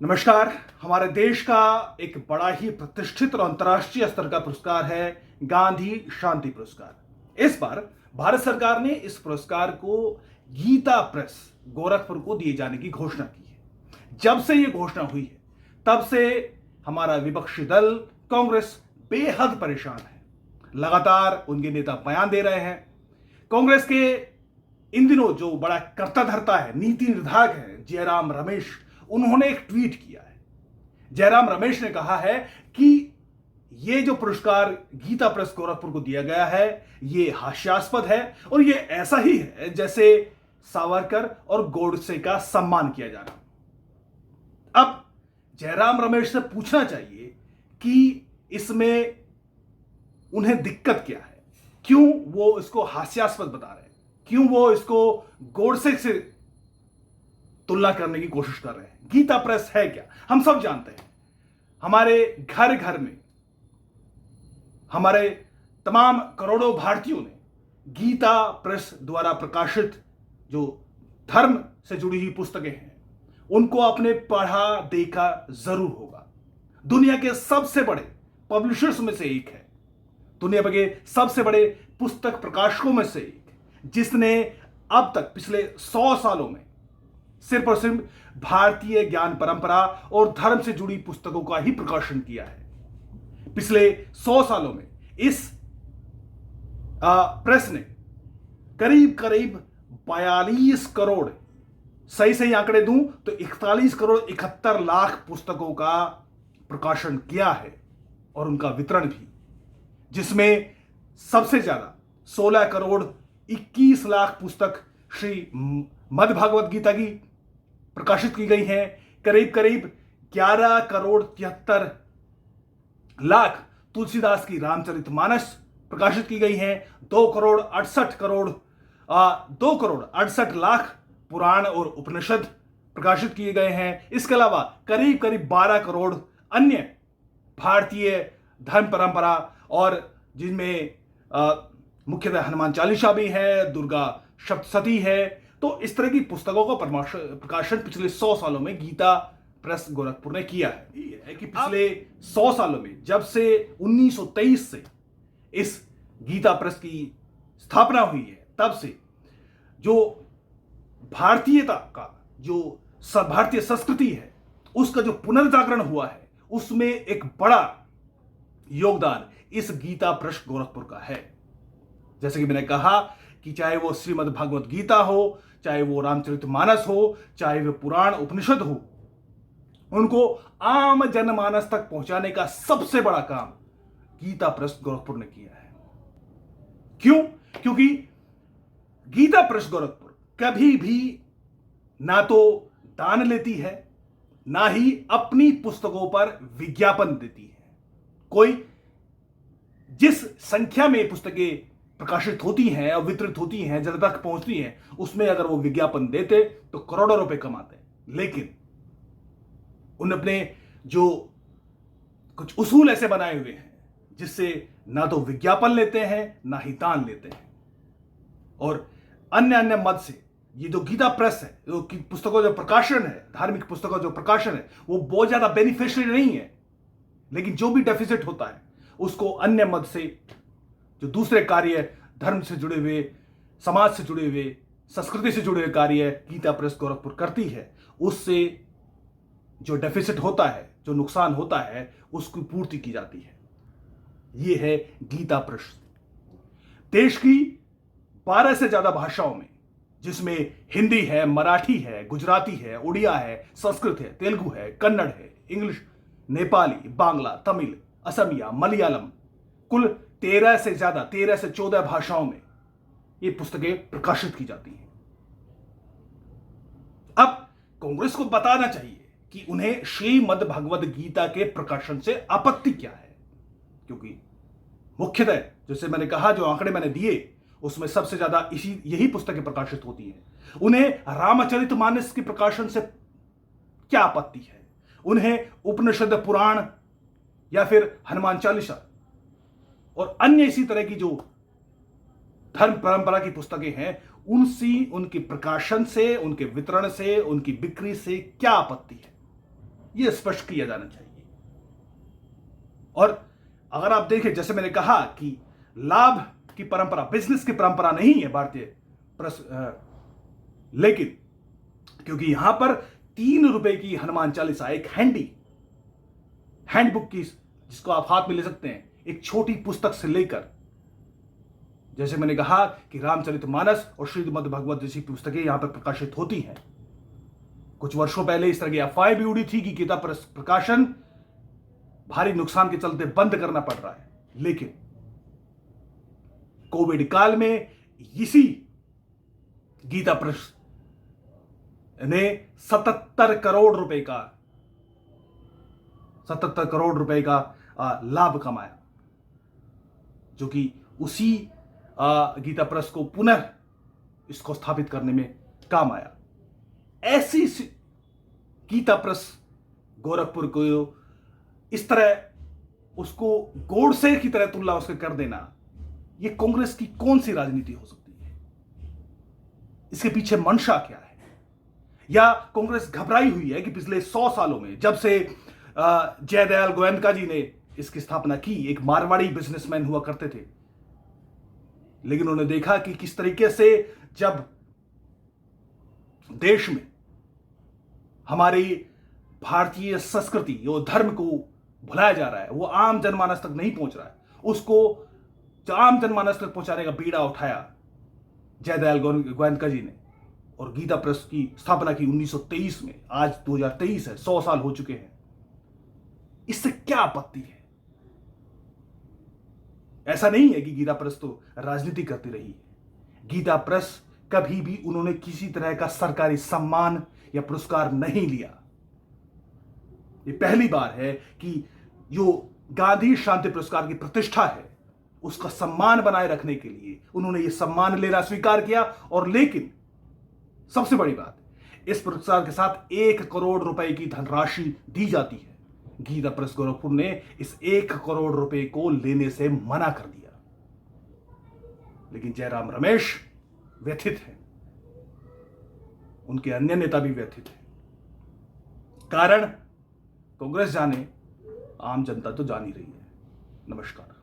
नमस्कार। हमारे देश का एक बड़ा ही प्रतिष्ठित और अंतर्राष्ट्रीय स्तर का पुरस्कार है गांधी शांति पुरस्कार। इस बार भारत सरकार ने इस पुरस्कार को गीता प्रेस गोरखपुर को दिए जाने की घोषणा की है। जब से यह घोषणा हुई है तब से हमारा विपक्षी दल कांग्रेस बेहद परेशान है। लगातार उनके नेता बयान दे रहे हैं। कांग्रेस के इन दिनों जो बड़ा कर्ता धर्ता है, नीति निर्धारक है, जयराम रमेश, उन्होंने एक ट्वीट किया है। जयराम रमेश ने कहा है कि यह जो पुरस्कार गीता प्रेस गोरखपुर को दिया गया है यह हास्यास्पद है और यह ऐसा ही है जैसे सावरकर और गोडसे का सम्मान किया जा रहा। अब जयराम रमेश से पूछना चाहिए कि इसमें उन्हें दिक्कत क्या है, क्यों वो इसको हास्यास्पद बता रहे हैं, क्यों वो इसको गोडसे से तुलना करने की कोशिश कर रहे हैं। गीता प्रेस है क्या, हम सब जानते हैं। हमारे घर घर में हमारे तमाम करोड़ों भारतीयों ने गीता प्रेस द्वारा प्रकाशित जो धर्म से जुड़ी हुई पुस्तकें हैं उनको आपने पढ़ा देखा जरूर होगा। दुनिया के सबसे बड़े पब्लिशर्स में से एक है, दुनिया के सबसे बड़े पुस्तक प्रकाशकों में से एक, जिसने अब तक पिछले 100 सालों में सिर्फ और सिर्फ भारतीय ज्ञान परंपरा और धर्म से जुड़ी पुस्तकों का ही प्रकाशन किया है। पिछले 100 सालों में इस प्रेस ने करीब करीब 42 करोड़, सही सही आंकड़े दूं तो 41 करोड़ 71 लाख पुस्तकों का प्रकाशन किया है और उनका वितरण भी, जिसमें सबसे ज्यादा 16 करोड़ 21 लाख पुस्तक श्री मद् भागवत गीता की प्रकाशित की गई हैं। करीब करीब 11 करोड़ 73 लाख तुलसीदास की रामचरितमानस प्रकाशित की गई हैं। 2 करोड़ 68 लाख पुराण और उपनिषद प्रकाशित किए गए हैं। इसके अलावा करीब करीब 12 करोड़ अन्य भारतीय धर्म परंपरा और जिनमें मुख्यतः हनुमान चालीसा भी है, दुर्गा सप्तशती है। तो इस तरह की पुस्तकों का प्रकाशन पिछले 100 सालों में गीता प्रेस गोरखपुर ने किया है। ये है कि पिछले 100 सालों में जब से 1923 से इस गीता प्रेस की स्थापना हुई है तब से जो भारतीयता का जो भारतीय संस्कृति है उसका जो पुनर्जागरण हुआ है उसमें एक बड़ा योगदान इस गीता प्रेस गोरखपुर का है। जैसे कि मैंने कहा कि चाहे वो श्रीमद् भागवत गीता हो, चाहे वो रामचरितमानस हो, चाहे वो पुराण उपनिषद हो, उनको आम जनमानस तक पहुंचाने का सबसे बड़ा काम गीता प्रेस गोरखपुर ने किया है। क्यों? क्योंकि गीता प्रेस गोरखपुर कभी भी ना तो दान लेती है ना ही अपनी पुस्तकों पर विज्ञापन देती है। कोई जिस संख्या में पुस्तकें प्रकाशित होती हैं और वितरित होती हैं, जनता तक पहुंचती हैं, उसमें अगर वो विज्ञापन देते तो करोड़ों रुपए कमाते। लेकिन उन्होंने अपने जो कुछ उसूल ऐसे बनाए हुए हैं जिससे ना तो विज्ञापन लेते हैं ना ही दान लेते हैं। और अन्य मद से ये जो गीता प्रेस है, जो पुस्तकों जो प्रकाशन है, धार्मिक पुस्तकों जो प्रकाशन है, वो बहुत ज्यादा बेनिफिशियरी नहीं है। लेकिन जो भी डेफिसिट होता है उसको अन्य मद से जो दूसरे कार्य धर्म से जुड़े हुए, समाज से जुड़े हुए, संस्कृति से जुड़े हुए कार्य गीता प्रेस गोरखपुर करती है, उससे जो डेफिसिट होता है, जो नुकसान होता है, उसकी पूर्ति की जाती है। यह है गीता प्रेस। देश की 12 से ज्यादा भाषाओं में, जिसमें हिंदी है, मराठी है, गुजराती है, उड़िया है, संस्कृत है, तेलुगु है, कन्नड़ है, इंग्लिश, नेपाली, बांग्ला, तमिल, असमिया, मलयालम, कुल 13 से 14 भाषाओं में ये पुस्तकें प्रकाशित की जाती हैं। अब कांग्रेस को बताना चाहिए कि उन्हें श्रीमद् भगवद गीता के प्रकाशन से आपत्ति क्या है, क्योंकि मुख्यतः जैसे मैंने कहा जो आंकड़े मैंने दिए उसमें सबसे ज्यादा यही पुस्तकें प्रकाशित होती हैं। उन्हें रामचरितमानस के प्रकाशन से क्या आपत्ति है? उन्हें उपनिषद, पुराण या फिर हनुमान चालीसा और अन्य इसी तरह की जो धर्म परंपरा की पुस्तकें हैं उनकी प्रकाशन से, उनके वितरण से, उनकी बिक्री से क्या आपत्ति है? यह स्पष्ट किया जाना चाहिए। और अगर आप देखें, जैसे मैंने कहा कि लाभ की परंपरा, बिजनेस की परंपरा नहीं है भारतीय प्रेस, लेकिन क्योंकि यहां पर 3 रुपए की हनुमान चालीसा, एक हैंडबुक की, जिसको आप हाथ में ले सकते हैं, एक छोटी पुस्तक से लेकर, जैसे मैंने कहा कि रामचरितमानस और श्रीमद् भगवत जैसी पुस्तकें यहां पर प्रकाशित होती हैं। कुछ वर्षों पहले इस तरह की अफवाहें भी उड़ी थी कि गीता प्रकाशन भारी नुकसान के चलते बंद करना पड़ रहा है, लेकिन कोविड काल में इसी गीता प्रेस ने 77 करोड़ रुपए का लाभ कमाया, जो कि उसी गीता प्रेस को पुनः इसको स्थापित करने में काम आया। ऐसी गीता प्रेस गोरखपुर को इस तरह उसको गोडसे की तरह तुलना उसके कर देना, यह कांग्रेस की कौन सी राजनीति हो सकती है? इसके पीछे मंशा क्या है? या कांग्रेस घबराई हुई है कि पिछले 100 सालों में, जब से जयदयाल गोयनका जी ने इसकी स्थापना की, एक मारवाड़ी बिजनेसमैन हुआ करते थे, लेकिन उन्होंने देखा कि किस तरीके से जब देश में हमारी भारतीय संस्कृति और धर्म को भुलाया जा रहा है, वो आम जनमानस तक नहीं पहुंच रहा है, उसको आम जनमानस तक पहुंचाने का बीड़ा उठाया जयदयाल गोयनका जी ने, और गीता प्रेस की स्थापना की 1923 में। आज 2023 है, 100 साल हो चुके हैं। इससे क्या आपत्ति है? ऐसा नहीं है कि गीता प्रेस तो राजनीति करती रही है। गीता प्रेस कभी भी उन्होंने किसी तरह का सरकारी सम्मान या पुरस्कार नहीं लिया। ये पहली बार है कि जो गांधी शांति पुरस्कार की प्रतिष्ठा है, उसका सम्मान बनाए रखने के लिए उन्होंने ये सम्मान लेना स्वीकार किया। और लेकिन सबसे बड़ी बात, इस पुरस्कार के साथ 1 करोड़ रुपए की धनराशि दी जाती है। गीता प्रेस गोरखपुर ने इस 1 करोड़ रुपए को लेने से मना कर दिया, लेकिन जयराम रमेश व्यथित हैं, उनके अन्य नेता भी व्यथित हैं। कारण कांग्रेस जाने, आम जनता तो जान ही रही है। नमस्कार।